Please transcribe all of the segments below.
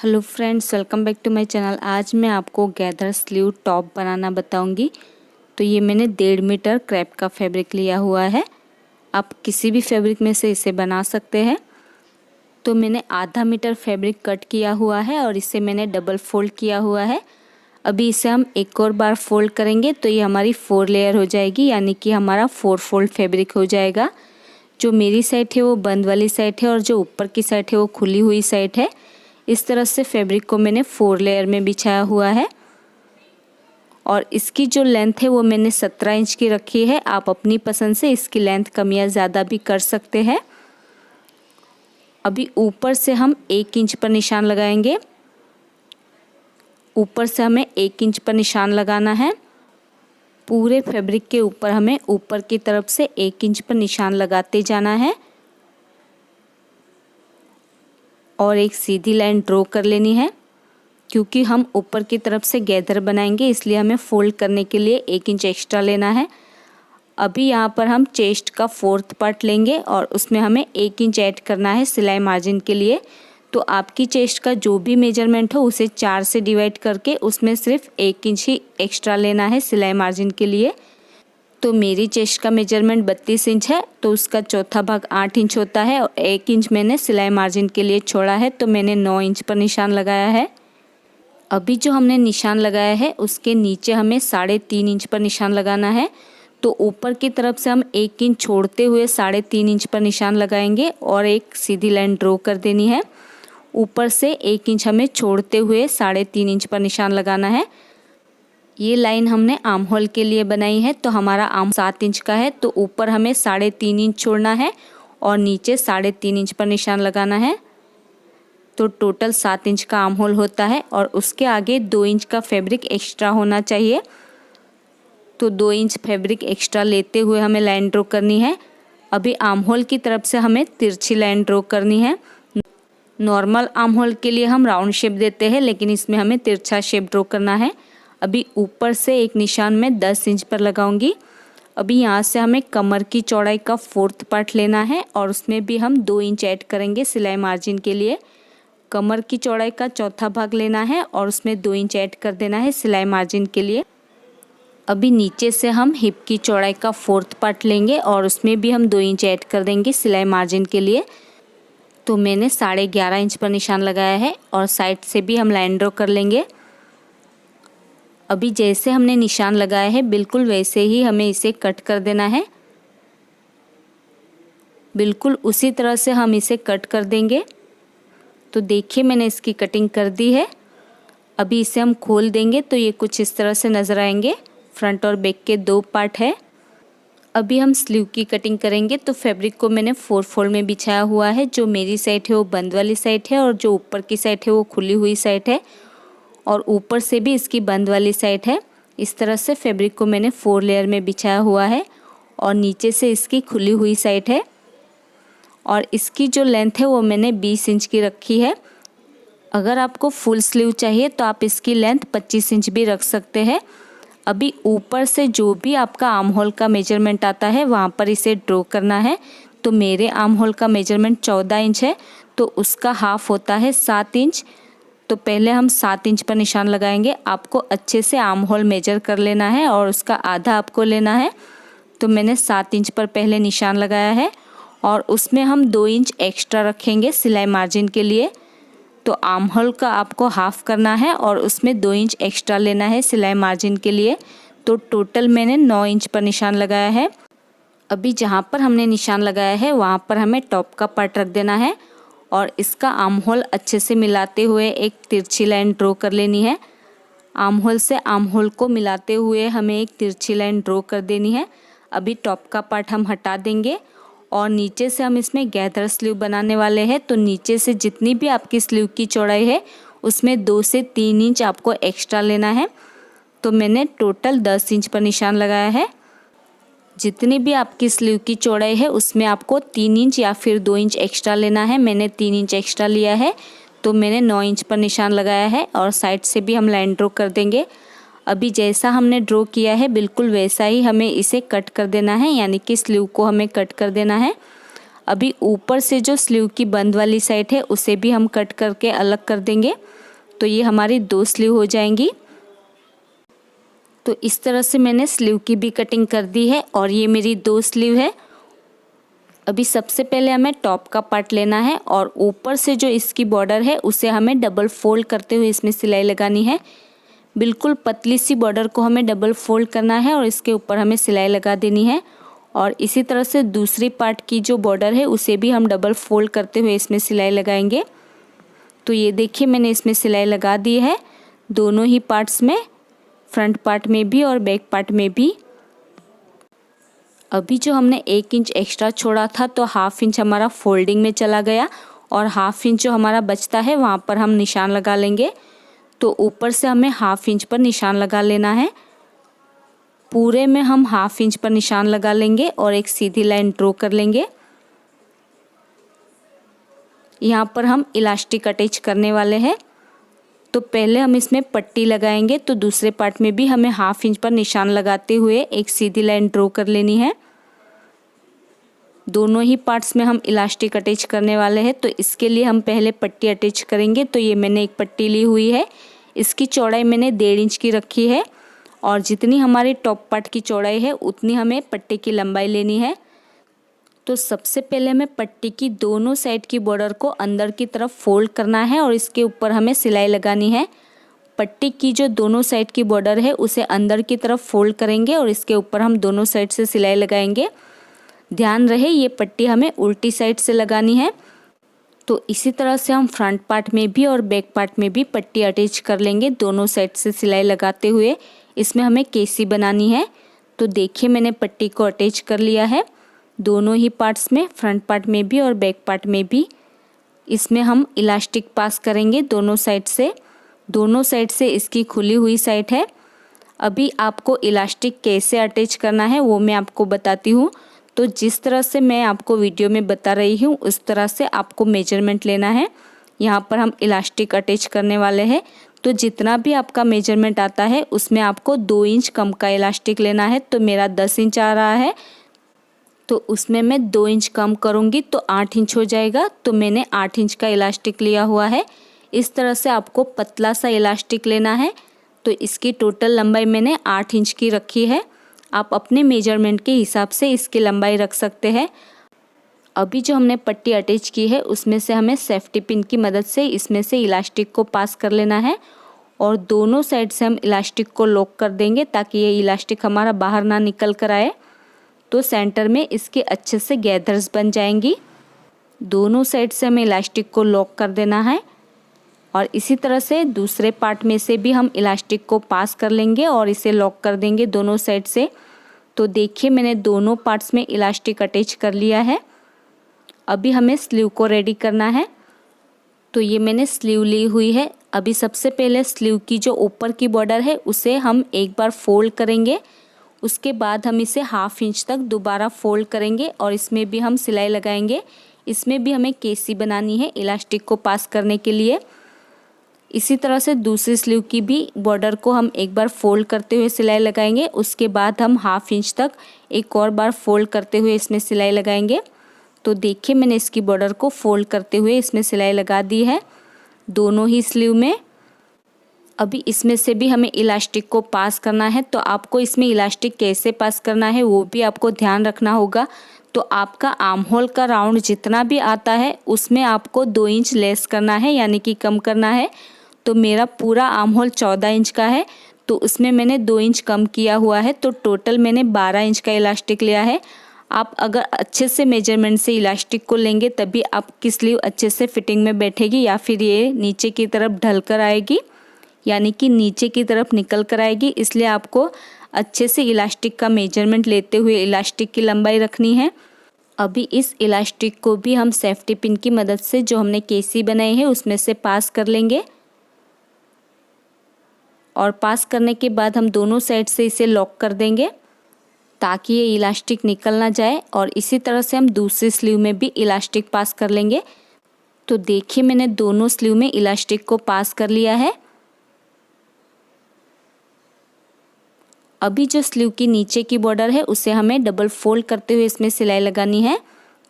Hello friends, welcome back to my channel. आज मैं आपको गैदर स्लीव टॉप बनाना बताऊंगी। तो ये मैंने 1.5 मीटर क्रेप का फैब्रिक लिया हुआ है। आप किसी भी फैब्रिक में से इसे बना सकते हैं। तो मैंने आधा मीटर फैब्रिक कट किया हुआ है और इसे मैंने डबल फोल्ड किया हुआ है। अभी इसे हम एक और बार फोल्ड करेंगे तो ये हमारी 4 लेयर हो जाएगी, यानी कि हमारा 4 फोल्ड फैब्रिक हो जाएगा। जो मेरी साइड है वो बंद वाली साइड है और जो ऊपर की साइड है वो खुली हुई साइड है। इस तरह से फैब्रिक को मैंने 4 लेयर में बिछाया हुआ है और इसकी जो लेंथ है वो मैंने 17 इंच की रखी है। आप अपनी पसंद से इसकी लेंथ कम या ज़्यादा भी कर सकते हैं। अभी ऊपर से हम 1 इंच पर निशान लगाएंगे। ऊपर से हमें 1 इंच पर निशान लगाना है। पूरे फैब्रिक के ऊपर हमें ऊपर की तरफ से 1 इंच पर निशान लगाते जाना है और एक सीधी लाइन ड्रॉ कर लेनी है। क्योंकि हम ऊपर की तरफ से गैदर बनाएंगे इसलिए हमें फोल्ड करने के लिए 1 इंच एक्स्ट्रा लेना है। अभी यहाँ पर हम चेस्ट का 4th पार्ट लेंगे और उसमें हमें 1 इंच ऐड करना है सिलाई मार्जिन के लिए। तो आपकी चेस्ट का जो भी मेजरमेंट हो उसे 4 से डिवाइड करके उसमें सिर्फ 1 इंच ही एक्स्ट्रा लेना है सिलाई मार्जिन के लिए। तो मेरी चेस्ट का मेजरमेंट 32 इंच है, तो उसका चौथा भाग 8 इंच होता है और 1 इंच मैंने सिलाई मार्जिन के लिए छोड़ा है। तो मैंने 9 इंच पर निशान लगाया है। अभी जो हमने निशान लगाया है उसके नीचे हमें 3.5 इंच पर निशान लगाना है। तो ऊपर की तरफ से हम 1 इंच छोड़ते हुए 3.5 इंच पर निशान लगाएंगे और एक सीधी लाइन ड्रॉ कर देनी है। ऊपर से 1 इंच हमें छोड़ते हुए 3.5 इंच पर निशान लगाना है। ये लाइन हमने आर्म होल के लिए बनाई है। तो हमारा आर्म 7 इंच का है, तो ऊपर हमें 3.5 इंच छोड़ना है और नीचे 3.5 इंच पर निशान लगाना है। तो टोटल 7 इंच का आर्म होल होता है और उसके आगे 2 इंच का फैब्रिक एक्स्ट्रा होना चाहिए। तो 2 इंच फैब्रिक एक्स्ट्रा लेते हुए हमें लाइन ड्रॉ करनी है। अभी आर्म होल की तरफ से हमें तिरछी लाइन ड्रॉ करनी है। नॉर्मल आर्म होल के लिए हम राउंड शेप देते हैं, लेकिन इसमें हमें तिरछा शेप ड्रॉ करना है। अभी ऊपर से एक निशान में 10 इंच पर लगाऊंगी। अभी यहाँ से हमें कमर की चौड़ाई का 4th पार्ट लेना है और उसमें भी हम 2 इंच ऐड करेंगे सिलाई मार्जिन के लिए। कमर की चौड़ाई का चौथा भाग लेना है और उसमें 2 इंच ऐड कर देना है सिलाई मार्जिन के लिए। अभी नीचे से हम हिप की चौड़ाई का 4th पार्ट लेंगे और उसमें भी हम 2 इंच ऐड कर देंगे सिलाई मार्जिन के लिए। तो मैंने 11.5 इंच पर निशान लगाया है और साइड से भी हम लाइन ड्रॉ कर लेंगे। अभी जैसे हमने निशान लगाया है बिल्कुल वैसे ही हमें इसे कट कर देना है। बिल्कुल उसी तरह से हम इसे कट कर देंगे। तो देखिए मैंने इसकी कटिंग कर दी है। अभी इसे हम खोल देंगे तो ये कुछ इस तरह से नज़र आएंगे। फ्रंट और बैक के 2 पार्ट है। अभी हम स्लीव की कटिंग करेंगे। तो फैब्रिक को मैंने 4 फोल्ड में बिछाया हुआ है। जो मेरी साइड है वो बंद वाली साइड है और जो ऊपर की साइड है वो खुली हुई साइड है और ऊपर से भी इसकी बंद वाली साइड है। इस तरह से फैब्रिक को मैंने 4 लेयर में बिछाया हुआ है और नीचे से इसकी खुली हुई साइड है और इसकी जो लेंथ है वो मैंने 20 इंच की रखी है। अगर आपको फुल स्लीव चाहिए तो आप इसकी लेंथ 25 इंच भी रख सकते हैं। अभी ऊपर से जो भी आपका आर्म होल का मेजरमेंट आता है वहाँ पर इसे ड्रॉ करना है। तो मेरे आर्म होल का मेजरमेंट 14 इंच है, तो उसका हाफ होता है 7 इंच। तो पहले हम 7 इंच पर निशान लगाएंगे। आपको अच्छे से आर्म होल मेजर कर लेना है और उसका आधा आपको लेना है। तो मैंने 7 इंच पर पहले निशान लगाया है और उसमें हम 2 इंच एक्स्ट्रा रखेंगे सिलाई मार्जिन के लिए। तो आर्म होल का आपको हाफ करना है और उसमें 2 इंच एक्स्ट्रा लेना है सिलाई मार्जिन के लिए। तो टोटल मैंने 9 इंच पर निशान लगाया है। अभी जहाँ पर हमने निशान लगाया है वहाँ पर हमें टॉप का पार्ट रख देना है और इसका आर्म होल अच्छे से मिलाते हुए एक तिरछी लाइन ड्रॉ कर लेनी है। आर्म होल से आर्म होल को मिलाते हुए हमें एक तिरछी लाइन ड्रॉ कर देनी है। अभी टॉप का पार्ट हम हटा देंगे और नीचे से हम इसमें गैदर स्लीव बनाने वाले हैं। तो नीचे से जितनी भी आपकी स्लीव की चौड़ाई है उसमें 2 से 3 इंच आपको एक्स्ट्रा लेना है। तो मैंने टोटल 10 इंच पर निशान लगाया है। जितनी भी आपकी स्लीव की चौड़ाई है उसमें आपको 3 इंच या फिर 2 इंच एक्स्ट्रा लेना है। मैंने 3 इंच एक्स्ट्रा लिया है। तो मैंने 9 इंच पर निशान लगाया है और साइड से भी हम लाइन ड्रॉ कर देंगे। अभी जैसा हमने ड्रॉ किया है बिल्कुल वैसा ही हमें इसे कट कर देना है, यानी कि स्लीव को हमें कट कर देना है। अभी ऊपर से जो स्लीव की बंद वाली साइड है उसे भी हम कट करके अलग कर देंगे। तो ये हमारी 2 स्लीव हो जाएंगी। तो इस तरह से मैंने स्लीव की भी कटिंग कर दी है और ये मेरी 2 स्लीव है। अभी सबसे पहले हमें टॉप का पार्ट लेना है और ऊपर से जो इसकी बॉर्डर है उसे हमें डबल फोल्ड करते हुए इसमें सिलाई लगानी है। बिल्कुल पतली सी बॉर्डर को हमें डबल फोल्ड करना है और इसके ऊपर हमें सिलाई लगा देनी है। और इसी तरह से दूसरी पार्ट की जो बॉर्डर है उसे भी हम डबल फोल्ड करते हुए इसमें सिलाई लगाएंगे। तो ये देखिए मैंने इसमें सिलाई लगा दी है दोनों ही पार्ट्स में, फ्रंट पार्ट में भी और बैक पार्ट में भी। अभी जो हमने 1 इंच एक्स्ट्रा छोड़ा था तो हाफ इंच हमारा फोल्डिंग में चला गया और हाफ इंच जो हमारा बचता है वहाँ पर हम निशान लगा लेंगे। तो ऊपर से हमें हाफ इंच पर निशान लगा लेना है। पूरे में हम हाफ इंच पर निशान लगा लेंगे और एक सीधी लाइन ड्रॉ कर लेंगे। यहाँ पर हम इलास्टिक अटैच करने वाले हैं। तो पहले हम इसमें पट्टी लगाएंगे, तो दूसरे पार्ट में भी हमें हाफ इंच पर निशान लगाते हुए एक सीधी लाइन ड्रॉ कर लेनी है। दोनों ही पार्ट्स में हम इलास्टिक अटैच करने वाले हैं। तो इसके लिए हम पहले पट्टी अटैच करेंगे। तो ये मैंने एक पट्टी ली हुई है, इसकी चौड़ाई मैंने 1.5 इंच की रखी है और जितनी हमारी टॉप पार्ट की चौड़ाई है उतनी हमें पट्टी की लंबाई लेनी है। तो सबसे पहले हमें पट्टी की दोनों साइड की बॉर्डर को अंदर की तरफ फोल्ड करना है और इसके ऊपर हमें सिलाई लगानी है। पट्टी की जो दोनों साइड की बॉर्डर है उसे अंदर की तरफ फोल्ड करेंगे और इसके ऊपर हम दोनों साइड से सिलाई लगाएंगे। ध्यान रहे ये पट्टी हमें उल्टी साइड से लगानी है। तो इसी तरह से हम फ्रंट पार्ट में भी और बैक पार्ट में भी पट्टी अटैच कर लेंगे दोनों साइड से सिलाई लगाते हुए। इसमें हमें केसी बनानी है। तो देखिए मैंने पट्टी को अटैच कर लिया है दोनों ही पार्ट्स में, फ्रंट पार्ट में भी और बैक पार्ट में भी। इसमें हम इलास्टिक पास करेंगे दोनों साइड से। दोनों साइड से इसकी खुली हुई साइड है। अभी आपको इलास्टिक कैसे अटैच करना है वो मैं आपको बताती हूँ। तो जिस तरह से मैं आपको वीडियो में बता रही हूँ उस तरह से आपको मेजरमेंट लेना है। यहाँ पर हम इलास्टिक अटैच करने वाले हैं। तो जितना भी आपका मेजरमेंट आता है उसमें आपको 2 इंच कम का इलास्टिक लेना है। तो मेरा 10 इंच आ रहा है तो उसमें मैं 2 इंच कम करूँगी तो 8 इंच हो जाएगा। तो मैंने 8 इंच का इलास्टिक लिया हुआ है। इस तरह से आपको पतला सा इलास्टिक लेना है। तो इसकी टोटल लंबाई मैंने 8 इंच की रखी है। आप अपने मेजरमेंट के हिसाब से इसकी लंबाई रख सकते हैं। अभी जो हमने पट्टी अटैच की है उसमें से हमें सेफ्टी पिन की मदद से इसमें से इलास्टिक को पास कर लेना है और दोनों साइड से हम इलास्टिक को लॉक कर देंगे ताकि ये इलास्टिक हमारा बाहर ना निकल कर आए। तो सेंटर में इसके अच्छे से गैदर्स बन जाएंगी। दोनों साइड से हमें इलास्टिक को लॉक कर देना है और इसी तरह से दूसरे पार्ट में से भी हम इलास्टिक को पास कर लेंगे और इसे लॉक कर देंगे दोनों साइड से। तो देखिए मैंने दोनों पार्ट्स में इलास्टिक अटैच कर लिया है। अभी हमें स्लीव को रेडी करना है। तो ये मैंने स्लीव ली हुई है। अभी सबसे पहले स्लीव की जो ऊपर की बॉर्डर है उसे हम एक बार फोल्ड करेंगे। उसके बाद हम इसे हाफ इंच तक दोबारा फोल्ड करेंगे और इसमें भी हम सिलाई लगाएंगे। इसमें भी हमें केसी बनानी है इलास्टिक को पास करने के लिए। इसी तरह से दूसरी स्लीव की भी बॉर्डर को हम एक बार फोल्ड करते हुए सिलाई लगाएंगे। उसके बाद हम हाफ इंच तक एक और बार फोल्ड करते हुए इसमें सिलाई लगाएंगे। तो देखिए मैंने इसकी बॉर्डर को फोल्ड करते हुए इसमें सिलाई लगा दी है दोनों ही स्लीव में। अभी इसमें से भी हमें इलास्टिक को पास करना है। तो आपको इसमें इलास्टिक कैसे पास करना है वो भी आपको ध्यान रखना होगा। तो आपका आर्म होल का राउंड जितना भी आता है उसमें आपको 2 इंच लेस करना है, यानी कि कम करना है। तो मेरा पूरा आर्म होल 14 इंच का है तो उसमें मैंने 2 इंच कम किया हुआ है। तो टोटल मैंने 12 इंच का इलास्टिक लिया है। आप अगर अच्छे से मेजरमेंट से इलास्टिक को लेंगे तभी आपकी स्लीव अच्छे से फिटिंग में बैठेगी, या फिर ये नीचे की तरफ ढल कर आएगी, यानी कि नीचे की तरफ निकल कर आएगी। इसलिए आपको अच्छे से इलास्टिक का मेजरमेंट लेते हुए इलास्टिक की लंबाई रखनी है। अभी इस इलास्टिक को भी हम सेफ्टी पिन की मदद से जो हमने केसी बनाई है उसमें से पास कर लेंगे और पास करने के बाद हम दोनों साइड से इसे लॉक कर देंगे ताकि ये इलास्टिक निकल ना जाए। और इसी तरह से हम दूसरी स्लीव में भी इलास्टिक पास कर लेंगे। तो देखिए मैंने दोनों स्लीव में इलास्टिक को पास कर लिया है। अभी जो स्लीव की नीचे की बॉर्डर है उसे हमें डबल फोल्ड करते हुए इसमें सिलाई लगानी है।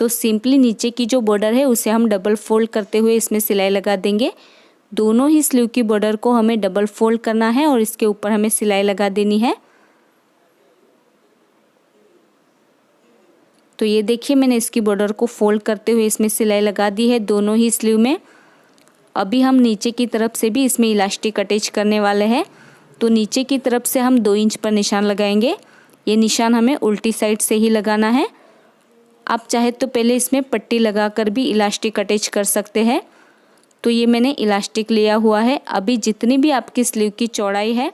तो सिंपली नीचे की जो बॉर्डर है उसे हम डबल फोल्ड करते हुए इसमें सिलाई लगा देंगे। दोनों ही स्लीव की बॉर्डर को हमें डबल फोल्ड करना है और इसके ऊपर हमें सिलाई लगा देनी है। तो ये देखिए मैंने इसकी बॉर्डर को फोल्ड करते हुए इसमें सिलाई लगा दी है दोनों ही स्लीव में। अभी हम नीचे की तरफ से भी इसमें इलास्टिक अटैच करने वाले हैं। तो नीचे की तरफ से हम 2 इंच पर निशान लगाएंगे। ये निशान हमें उल्टी साइड से ही लगाना है। आप चाहे तो पहले इसमें पट्टी लगाकर भी इलास्टिक अटैच कर सकते हैं। तो ये मैंने इलास्टिक लिया हुआ है। अभी जितनी भी आपकी स्लीव की चौड़ाई है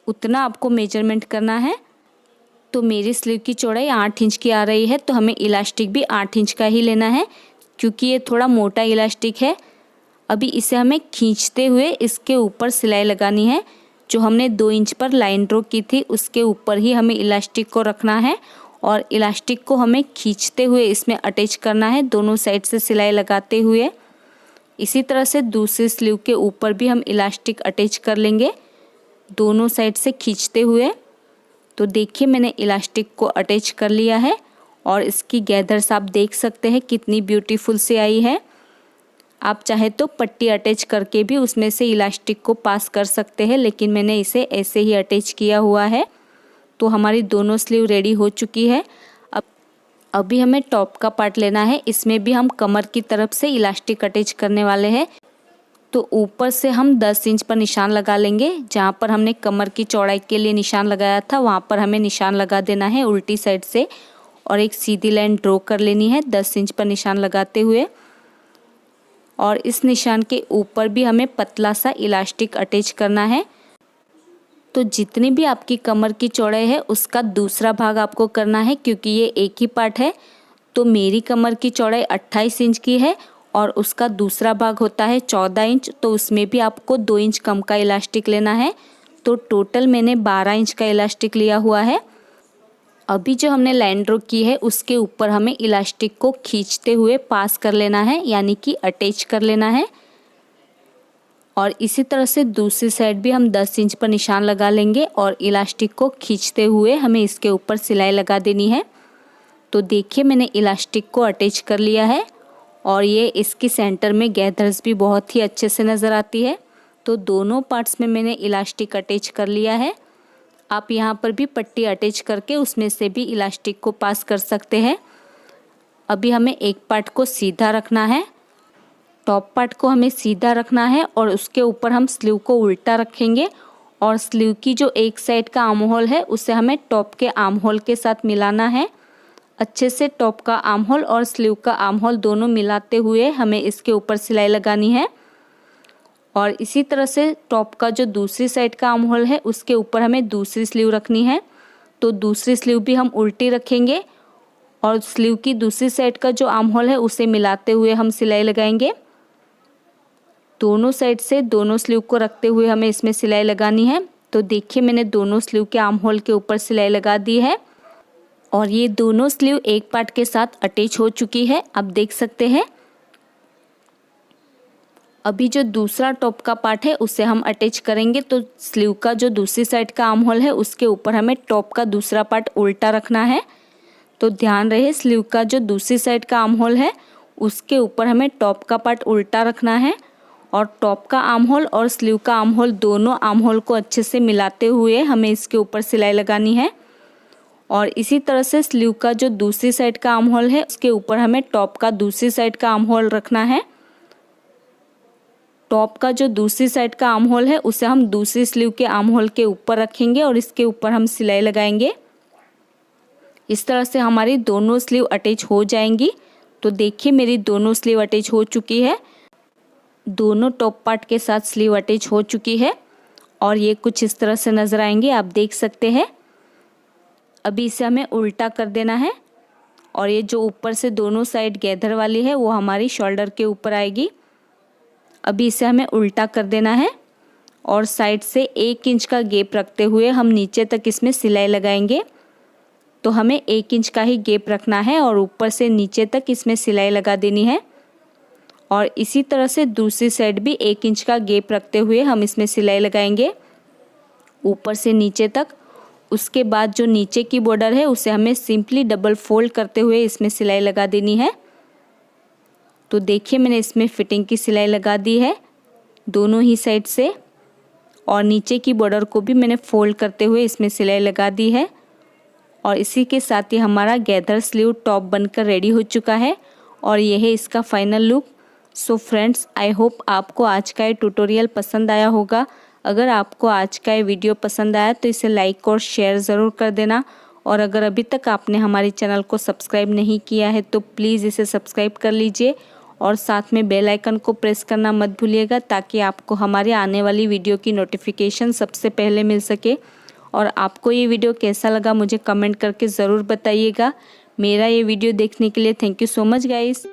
उतना आपको मेजरमेंट करना है। तो मेरी स्लीव की चौड़ाई 8 इंच की आ रही है, तो हमें इलास्टिक भी 8 इंच का ही लेना है क्योंकि ये थोड़ा मोटा इलास्टिक है। अभी इसे हमें खींचते हुए इसके ऊपर सिलाई लगानी है। जो हमने 2 इंच पर लाइन ड्रॉ की थी उसके ऊपर ही हमें इलास्टिक को रखना है और इलास्टिक को हमें खींचते हुए इसमें अटैच करना है, दोनों साइड से सिलाई लगाते हुए। इसी तरह से दूसरी स्लीव के ऊपर भी हम इलास्टिक अटैच कर लेंगे दोनों साइड से खींचते हुए। तो देखिए मैंने इलास्टिक को अटैच कर लिया है और इसकी गैदर्स आप देख सकते हैं कितनी ब्यूटीफुल से आई है। आप चाहे तो पट्टी अटैच करके भी उसमें से इलास्टिक को पास कर सकते हैं, लेकिन मैंने इसे ऐसे ही अटैच किया हुआ है। तो हमारी दोनों स्लीव रेडी हो चुकी है। अभी हमें टॉप का पार्ट लेना है। इसमें भी हम कमर की तरफ से इलास्टिक अटैच करने वाले हैं। तो ऊपर से हम 10 इंच पर निशान लगा लेंगे। जहाँ पर हमने कमर की चौड़ाई के लिए निशान लगाया था वहाँ पर हमें निशान लगा देना है उल्टी साइड से और एक सीधी लाइन ड्रॉ कर लेनी है 10 इंच पर निशान लगाते हुए। और इस निशान के ऊपर भी हमें पतला सा इलास्टिक अटैच करना है। तो जितनी भी आपकी कमर की चौड़ाई है उसका दूसरा भाग आपको करना है क्योंकि ये एक ही पार्ट है। तो मेरी कमर की चौड़ाई 28 इंच की है और उसका दूसरा भाग होता है 14 इंच। तो उसमें भी आपको 2 इंच कम का इलास्टिक लेना है। तो टोटल मैंने 12 इंच का इलास्टिक लिया हुआ है। अभी जो हमने लाइन ड्रॉ की है उसके ऊपर हमें इलास्टिक को खींचते हुए पास कर लेना है, यानी कि अटैच कर लेना है। और इसी तरह से दूसरी साइड भी हम 10 इंच पर निशान लगा लेंगे और इलास्टिक को खींचते हुए हमें इसके ऊपर सिलाई लगा देनी है। तो देखिए मैंने इलास्टिक को अटैच कर लिया है और ये इसकी सेंटर में गैदर्स भी बहुत ही अच्छे से नज़र आती है। तो दोनों पार्ट्स में मैंने इलास्टिक अटैच कर लिया है। आप यहाँ पर भी पट्टी अटैच करके उसमें से भी इलास्टिक को पास कर सकते हैं। अभी हमें एक पार्ट को सीधा रखना है, टॉप पार्ट को हमें सीधा रखना है और उसके ऊपर हम स्लीव को उल्टा रखेंगे और स्लीव की जो एक साइड का आर्म होल है उसे हमें टॉप के आर्म होल के साथ मिलाना है। अच्छे से टॉप का आर्म होल और स्लीव का आर्म होल दोनों मिलाते हुए हमें इसके ऊपर सिलाई लगानी है। और इसी तरह से टॉप का जो दूसरी साइड का आर्म होल है उसके ऊपर हमें दूसरी स्लीव रखनी है। तो दूसरी स्लीव भी हम उल्टी रखेंगे और स्लीव की दूसरी साइड का जो आर्म होल है उसे मिलाते हुए हम सिलाई लगाएंगे। दोनों साइड से दोनों स्लीव को रखते हुए हमें इसमें सिलाई लगानी है। तो देखिए मैंने दोनों स्लीव के आर्म होल के ऊपर सिलाई लगा दी है और ये दोनों स्लीव एक पार्ट के साथ अटैच हो चुकी है, आप देख सकते हैं। अभी जो दूसरा टॉप का पार्ट है उसे हम अटैच करेंगे। तो स्लीव का जो दूसरी साइड का आर्म होल है उसके ऊपर हमें टॉप का दूसरा पार्ट उल्टा रखना है। तो ध्यान रहे स्लीव का जो दूसरी साइड का आर्म होल है उसके ऊपर हमें टॉप का पार्ट उल्टा रखना है और टॉप का आर्म होल और स्लीव का आर्म होल दोनों आर्म होल को अच्छे से मिलाते हुए हमें इसके ऊपर सिलाई लगानी है। और इसी तरह से स्लीव का जो दूसरी साइड का आर्म होल है उसके ऊपर हमें टॉप का दूसरी साइड का आर्म होल रखना है। टॉप का जो दूसरी साइड का आर्म होल है उसे हम दूसरी स्लीव के आर्म होल के ऊपर रखेंगे और इसके ऊपर हम सिलाई लगाएंगे। इस तरह से हमारी दोनों स्लीव अटैच हो जाएंगी। तो देखिए मेरी दोनों स्लीव अटैच हो चुकी है। दोनों टॉप पार्ट के साथ स्लीव अटैच हो चुकी है और ये कुछ इस तरह से नज़र आएंगे, आप देख सकते हैं। अभी इसे हमें उल्टा कर देना है और ये जो ऊपर से दोनों साइड गैदर वाली है वो हमारी शोल्डर के ऊपर आएगी। अभी इसे हमें उल्टा कर देना है और साइड से 1 इंच का गैप रखते हुए हम नीचे तक इसमें सिलाई लगाएंगे। तो हमें 1 इंच का ही गैप रखना है और ऊपर से नीचे तक इसमें सिलाई लगा देनी है। और इसी तरह से दूसरी साइड भी 1 इंच का गैप रखते हुए हम इसमें सिलाई लगाएंगे ऊपर से नीचे तक। उसके बाद जो नीचे की बॉर्डर है उसे हमें सिंपली डबल फोल्ड करते हुए इसमें सिलाई लगा देनी है। तो देखिए मैंने इसमें फिटिंग की सिलाई लगा दी है दोनों ही साइड से, और नीचे की बॉर्डर को भी मैंने फोल्ड करते हुए इसमें सिलाई लगा दी है। और इसी के साथ ही हमारा गैदर स्लीव टॉप बनकर रेडी हो चुका है और यह है इसका final look. So friends, I hope आपको आज का ये ट्यूटोरियल पसंद आया होगा। अगर आपको आज का ये वीडियो पसंद आया तो इसे लाइक और शेयर ज़रूर कर देना, और अगर अभी तक आपने हमारे चैनल को सब्सक्राइब नहीं किया है तो प्लीज़ इसे सब्सक्राइब कर लीजिए और साथ में बेल आइकन को प्रेस करना मत भूलिएगा, ताकि आपको हमारे आने वाली वीडियो की नोटिफिकेशन सबसे पहले मिल सके। और आपको ये वीडियो कैसा लगा मुझे कमेंट करके ज़रूर बताइएगा। मेरा ये वीडियो देखने के लिए thank you so much guys.